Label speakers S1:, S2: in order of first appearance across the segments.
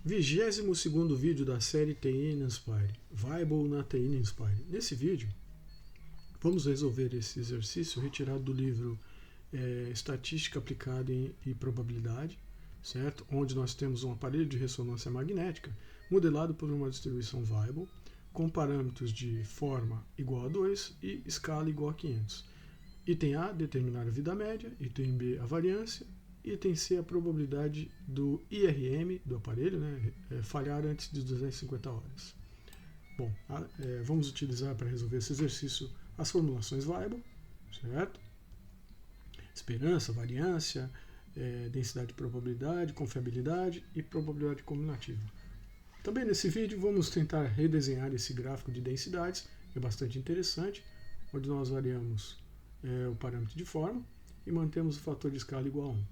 S1: 22º vídeo da série TI Inspire, Weibull na TI Inspire. Nesse vídeo, vamos resolver esse exercício retirado do livro Estatística Aplicada e Probabilidade, certo? Onde nós temos um aparelho de ressonância magnética modelado por uma distribuição Weibull, com parâmetros de forma igual a 2 e escala igual a 500. Item A, determinar a vida média. Item B, a variância. Item C, a probabilidade do IRM do aparelho, né, falhar antes de 250 horas. Bom, vamos utilizar para resolver esse exercício as formulações Weibull, certo? Esperança, variância, densidade de probabilidade, confiabilidade e probabilidade combinativa. Também nesse vídeo vamos tentar redesenhar esse gráfico de densidades, que é bastante interessante, onde nós variamos o parâmetro de forma e mantemos o fator de escala igual a 1.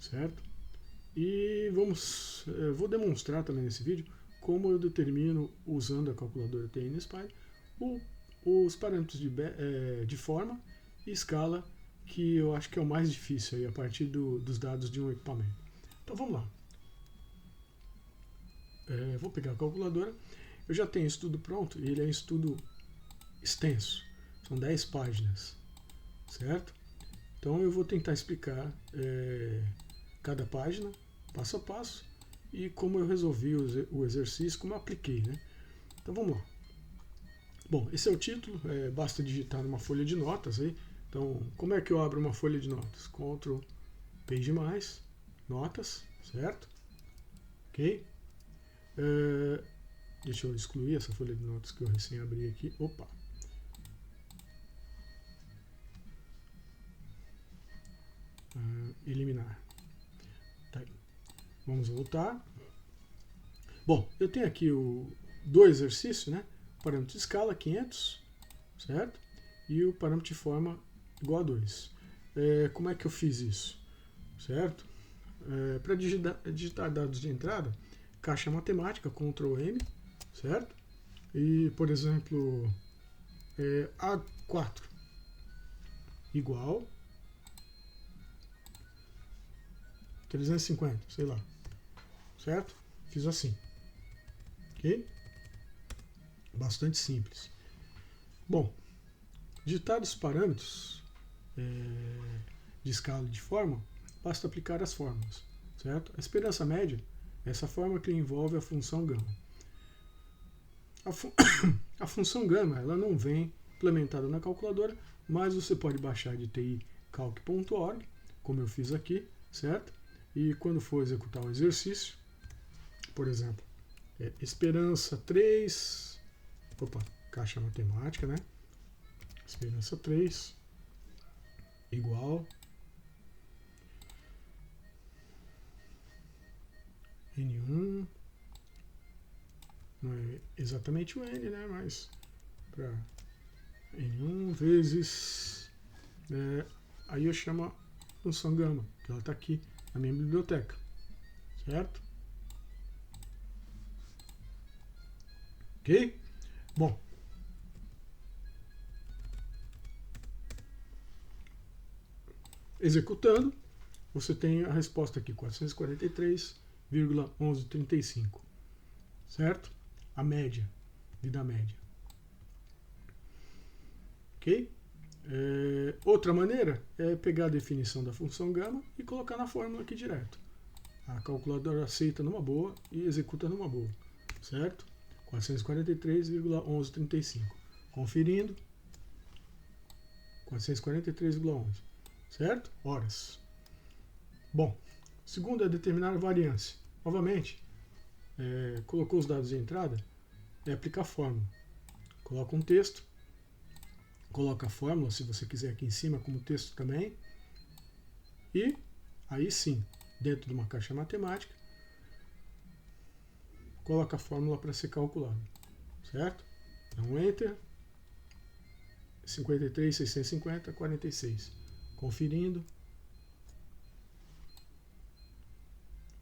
S1: Certo? E vou demonstrar também nesse vídeo como eu determino, usando a calculadora TI Inspire, os parâmetros de forma e escala, que eu acho que é o mais difícil aí, a partir dos dados de um equipamento. Então vamos lá. Vou pegar a calculadora. Eu já tenho estudo pronto, e ele é um estudo extenso. São 10 páginas. Certo? Então eu vou tentar explicar cada página, passo a passo, e como eu resolvi o exercício, como eu apliquei, né? Então vamos lá. Bom, esse é o título, basta digitar numa folha de notas aí. Então, como é que eu abro uma folha de notas? Ctrl Page mais, notas, certo? Ok? Deixa eu excluir essa folha de notas que eu recém abri aqui. Opa! Eliminar. Tá aí. Vamos voltar. Bom, eu tenho aqui do exercício, né? O parâmetro de escala 500, certo? E o parâmetro de forma igual a 2. Como é que eu fiz isso? Certo? Para digitar dados de entrada, caixa matemática, Ctrl M, certo? E, por exemplo, A4 igual 350, sei lá, certo? Fiz assim, ok? Bastante simples. Bom, digitados os parâmetros de escala e de forma, basta aplicar as fórmulas, certo? A esperança média é essa fórmula que envolve a função gama. A função gama, ela não vem implementada na calculadora, mas você pode baixar de ticalc.org, como eu fiz aqui, certo? E quando for executar o exercício, por exemplo, esperança 3, caixa matemática, né? Esperança 3 igual N1, não é exatamente o N, né? Mas para N1 vezes, aí eu chamo a função gama, que ela está aqui na minha biblioteca, certo? Ok? Bom, executando, você tem a resposta aqui, 443,1135, certo? A média, vida média. Ok? Outra maneira é pegar a definição da função gama e colocar na fórmula aqui direto. A calculadora aceita numa boa e executa numa boa, certo? 443,1135. Conferindo, 443,11, certo? Horas. Bom, segundo é determinar a variância. Novamente, colocou os dados de entrada, aplicar a fórmula. Coloca um texto, coloca a fórmula, se você quiser, aqui em cima como texto também. E aí sim, dentro de uma caixa matemática, coloca a fórmula para ser calculada, certo? Dá um Enter, 53.650, 46. Conferindo,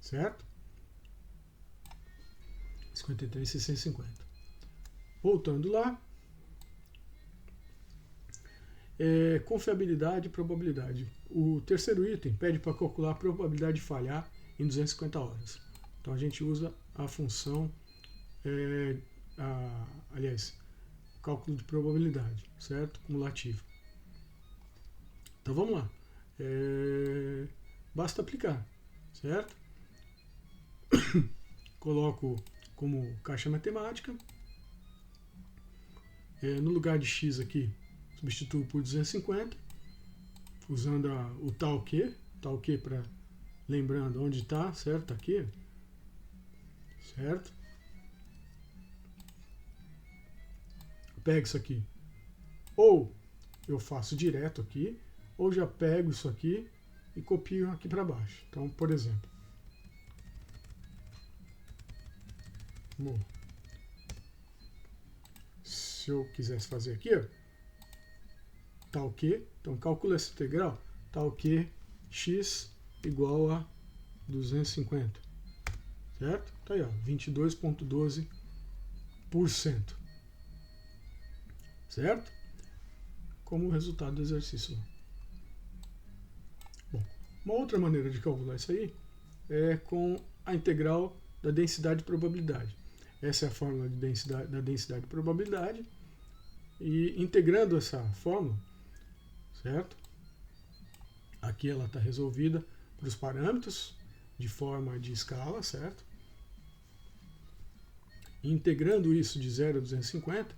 S1: certo? 53.650. Voltando lá, confiabilidade e probabilidade. O terceiro item pede para calcular a probabilidade de falhar em 250 horas. Então a gente usa a função, aliás, cálculo de probabilidade, certo? Cumulativo. Então vamos lá. Basta aplicar, certo? Coloco como caixa matemática. No lugar de x aqui, substituo por 250, usando o tal que para, lembrando onde está, certo? Tá aqui, certo? Pego isso aqui, ou eu faço direto aqui, ou já pego isso aqui e copio aqui para baixo. Então, por exemplo, se eu quisesse fazer aqui, ó, tal que, então calcula essa integral, tal que x igual a 250, certo? Tá aí, ó, 22,12%, certo? Como resultado do exercício. Bom, uma outra maneira de calcular isso aí é com a integral da densidade de probabilidade. Essa é a fórmula de da densidade de probabilidade, e integrando essa fórmula, certo? Aqui ela está resolvida para os parâmetros de forma de escala, certo? E integrando isso de 0 a 250,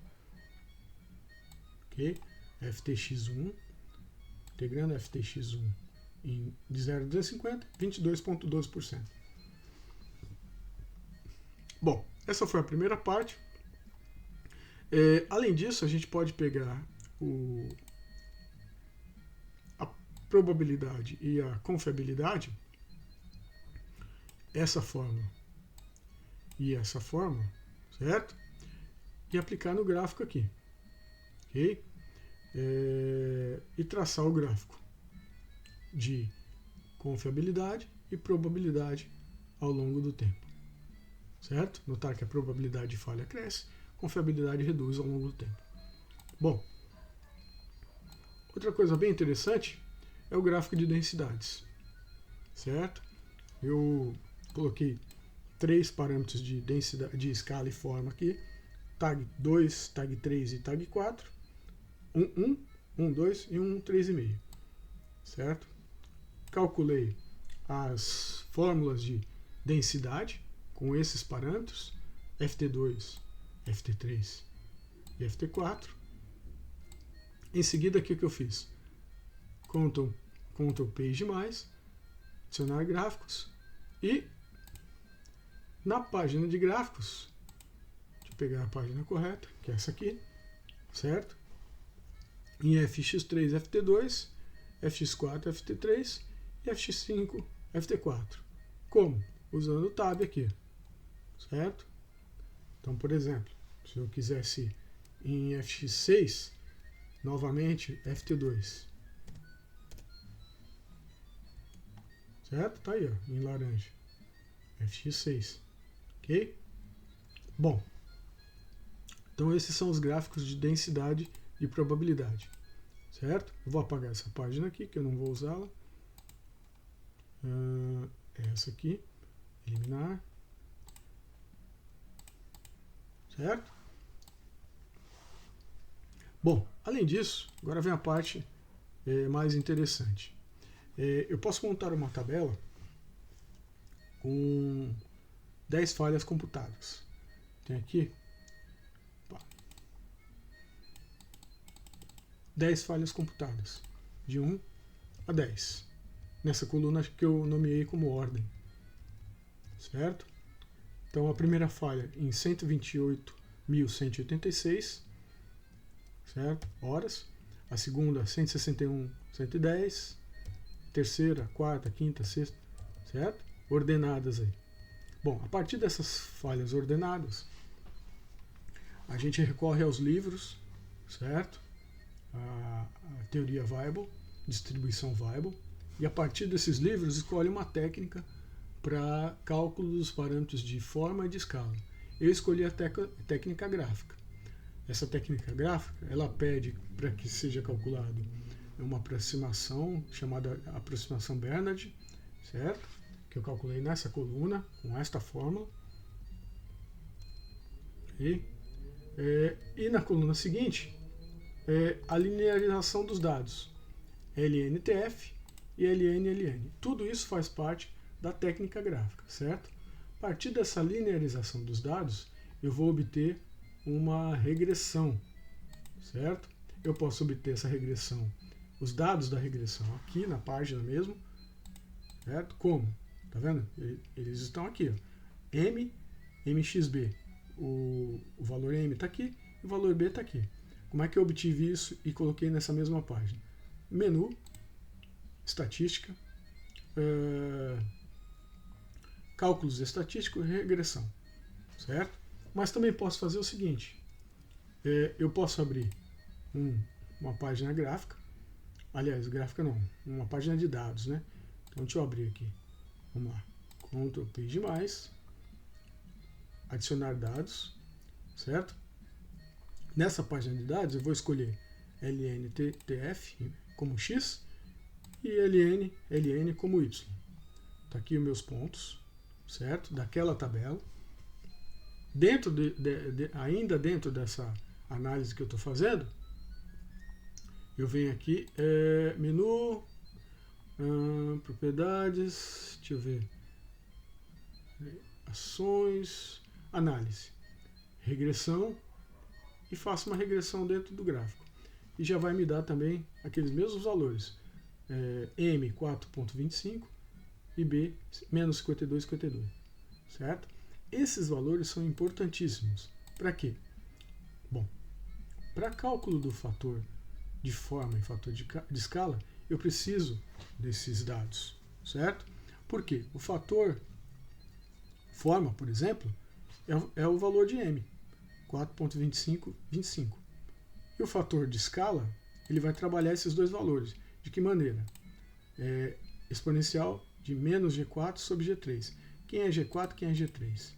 S1: ok? ftx1, integrando ftx1 de 0 a 250, 22,12%. Bom, essa foi a primeira parte. Além disso, a gente pode pegar a probabilidade e a confiabilidade, essa fórmula e essa fórmula, certo? E aplicar no gráfico aqui, ok? E traçar o gráfico de confiabilidade e probabilidade ao longo do tempo, certo? Notar que a probabilidade de falha cresce, confiabilidade reduz ao longo do tempo. Bom, outra coisa bem interessante é o gráfico de densidades, certo? Eu coloquei 3 parâmetros de densidade, de escala e forma aqui, tag 2, tag 3 e tag 4, 1, 2 e 3,5, certo? Calculei as fórmulas de densidade com esses parâmetros, ft2, ft3 e ft4. Em seguida, o que eu fiz? Ctrl Page mais, adicionar gráficos, e na página de gráficos, deixa eu pegar a página correta, que é essa aqui, certo? Em fx3, ft2, fx4, ft3 e fx5, ft4. Como? Usando o tab aqui, certo? Então, por exemplo, se eu quisesse em fx6, novamente ft2, certo? Tá aí, ó, em laranja, fx6, ok? Bom, então esses são os gráficos de densidade e probabilidade, certo? Eu vou apagar essa página aqui, que eu não vou usá-la. Essa aqui, eliminar, certo? Bom, além disso, agora vem a parte mais interessante. Eu posso montar uma tabela com 10 falhas computadas. Tem aqui 10 falhas computadas, de 1 a 10, nessa coluna que eu nomeei como ordem, certo? Então a primeira falha em 128.186, certo? Horas. A segunda 161.110, terceira, quarta, quinta, sexta, certo? Ordenadas aí. Bom, a partir dessas falhas ordenadas, a gente recorre aos livros, certo? A teoria Weibull, distribuição Weibull, e a partir desses livros escolhe uma técnica para cálculo dos parâmetros de forma e de escala. Eu escolhi a técnica gráfica. Essa técnica gráfica, ela pede para que seja calculado uma aproximação chamada aproximação Bernard, certo? Que eu calculei nessa coluna com esta fórmula, Okay? E na coluna seguinte, a linearização dos dados, LNTF e LNLN. Tudo isso faz parte da técnica gráfica, certo? A partir dessa linearização dos dados, eu vou obter uma regressão, certo? Eu posso obter essa regressão, os dados da regressão aqui na página mesmo, certo? Como? Tá vendo? Eles estão aqui, ó. MXB. O valor M está aqui e o valor B está aqui. Como é que eu obtive isso e coloquei nessa mesma página? Menu, estatística, cálculos estatísticos e regressão, certo? Mas também posso fazer o seguinte, eu posso abrir uma página gráfica, aliás, gráfica não, uma página de dados, né? Então deixa eu abrir aqui, vamos lá, Ctrl Page mais, adicionar dados, certo? Nessa página de dados eu vou escolher LNTF como X e LN como Y. Tá aqui os meus pontos, certo? Daquela tabela. Ainda dentro dessa análise que eu estou fazendo, eu venho aqui, menu, propriedades, deixa eu ver, ações, análise, regressão, e faço uma regressão dentro do gráfico. E já vai me dar também aqueles mesmos valores, M 4.25 e B menos 52,52, certo? Esses valores são importantíssimos. Para quê? Bom, para cálculo do fator de forma e fator de escala, eu preciso desses dados, certo? Por quê? O fator forma, por exemplo, é o valor de M, 4.25. E o fator de escala, ele vai trabalhar esses dois valores. De que maneira? Exponencial de menos G4 sobre G3. Quem é G4, quem é G3?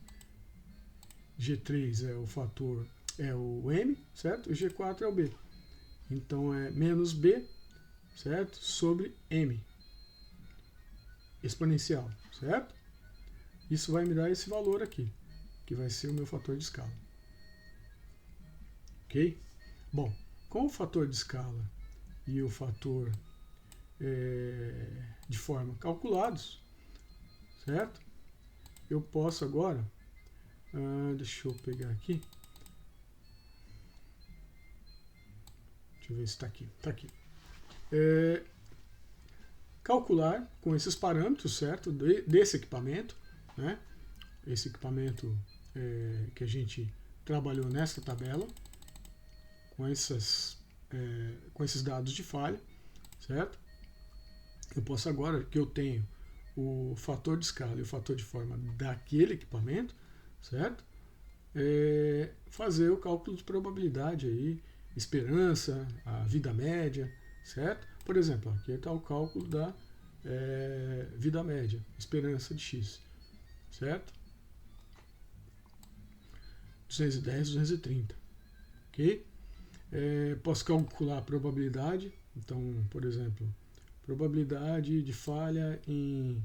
S1: G3 é o fator, é o M, certo? E G4 é o B. Então é menos B, certo? Sobre M. Exponencial, certo? Isso vai me dar esse valor aqui, que vai ser o meu fator de escala. Ok? Bom, com o fator de escala e o fator de forma calculados, certo? Eu posso agora, deixa eu pegar aqui, deixa eu ver se está aqui, está aqui. Calcular com esses parâmetros, certo? Desse equipamento, né? Esse equipamento que a gente trabalhou nessa tabela, com esses dados de falha, certo? Eu posso agora que eu tenho o fator de escala e o fator de forma daquele equipamento, certo? Fazer o cálculo de probabilidade aí, esperança, a vida média, certo? Por exemplo, aqui está o cálculo da vida média, esperança de X, certo? 210, 230, ok? Posso calcular a probabilidade, então, por exemplo, probabilidade de falha em,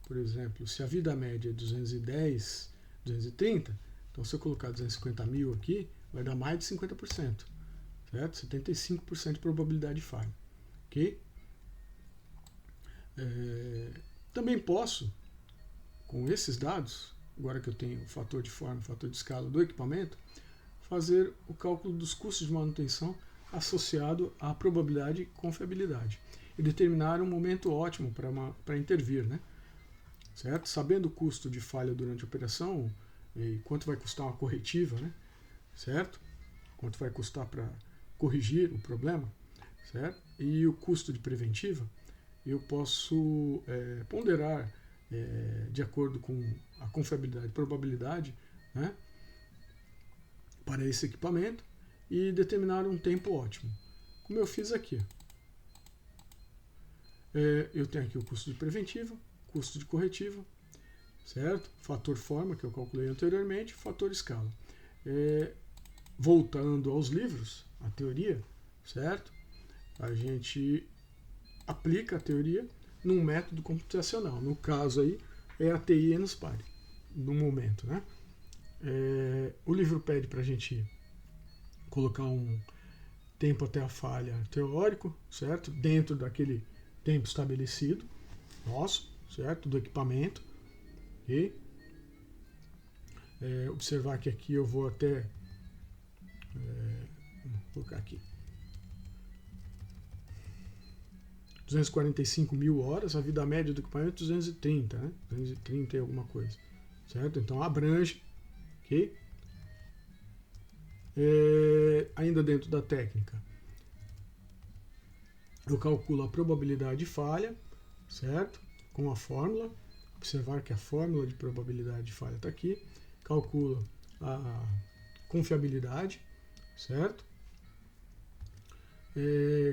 S1: por exemplo, se a vida média é 210, 230, então se eu colocar 250 mil aqui, vai dar mais de 50%, certo? 75% de probabilidade de falha, ok? Também posso, com esses dados, agora que eu tenho o fator de forma, o fator de escala do equipamento, fazer o cálculo dos custos de manutenção associado à probabilidade e confiabilidade e determinar um momento ótimo para intervir, né? Certo? Sabendo o custo de falha durante a operação e quanto vai custar uma corretiva, né? Certo? Quanto vai custar para corrigir o problema, certo? E o custo de preventiva, eu posso ponderar de acordo com a confiabilidade e probabilidade, né, para esse equipamento e determinar um tempo ótimo. Como eu fiz aqui. Eu tenho aqui o custo de preventiva, custo de corretiva, certo? Fator forma, que eu calculei anteriormente, fator escala. Voltando aos livros, a teoria, certo? A gente aplica a teoria num método computacional. No caso aí, é a TI NSPIDE. no momento, né? O livro pede para a gente colocar um tempo até a falha teórico, certo? Dentro daquele tempo estabelecido, nosso, certo? Do equipamento. Ok? Observar que aqui eu vou até... vou colocar aqui. 245 mil horas, a vida média do equipamento é 230, né? 230 e alguma coisa, certo? Então abrange, ok? Ainda dentro da técnica, eu calculo a probabilidade de falha, certo? Com a fórmula, observar que a fórmula de probabilidade de falha está aqui, calculo a confiabilidade, certo?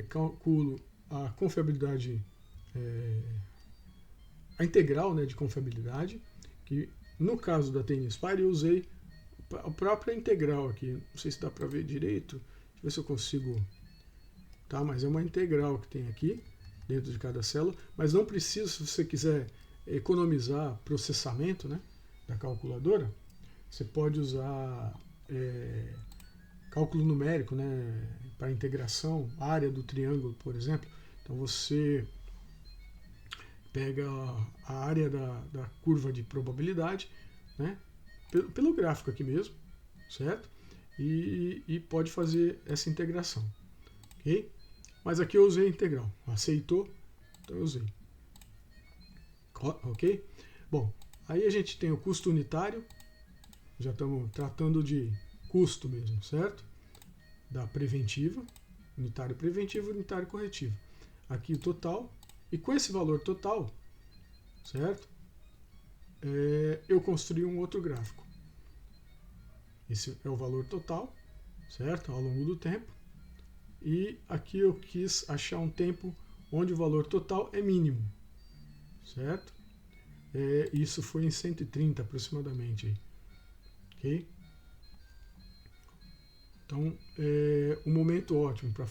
S1: Calculo a confiabilidade, a integral, né, de confiabilidade, que no caso da TN Inspire eu usei a própria integral aqui, não sei se dá para ver direito, deixa eu ver se eu consigo, tá? Mas é uma integral que tem aqui dentro de cada célula, mas não precisa, se você quiser economizar processamento, né, da calculadora, você pode usar cálculo numérico, né, para integração, área do triângulo, por exemplo. Então você pega a área da curva de probabilidade, né, pelo gráfico aqui mesmo, certo? E pode fazer essa integração, ok? Mas aqui eu usei a integral, aceitou, então eu usei, ok? Bom, aí a gente tem o custo unitário, já estamos tratando de custo mesmo, certo? Da preventiva, unitário preventivo, unitário corretivo. Aqui o total, e com esse valor total, certo? Eu construí um outro gráfico. Esse é o valor total, certo? Ao longo do tempo. E aqui eu quis achar um tempo onde o valor total é mínimo, certo? Isso foi em 130 aproximadamente, ok? Então, o momento ótimo para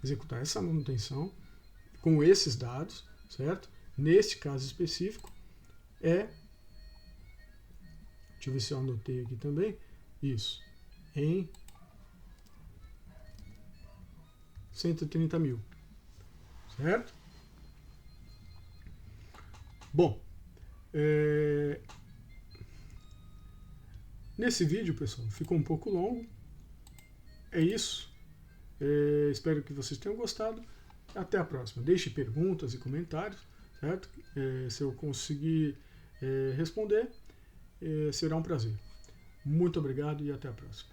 S1: executar essa manutenção com esses dados, certo? Neste caso específico, deixa eu ver se eu anotei aqui também, isso, em 130 mil, certo? Bom, nesse vídeo, pessoal, ficou um pouco longo, é isso, espero que vocês tenham gostado, até a próxima, deixe perguntas e comentários, certo? Se eu conseguir responder, será um prazer. Muito obrigado e até a próxima.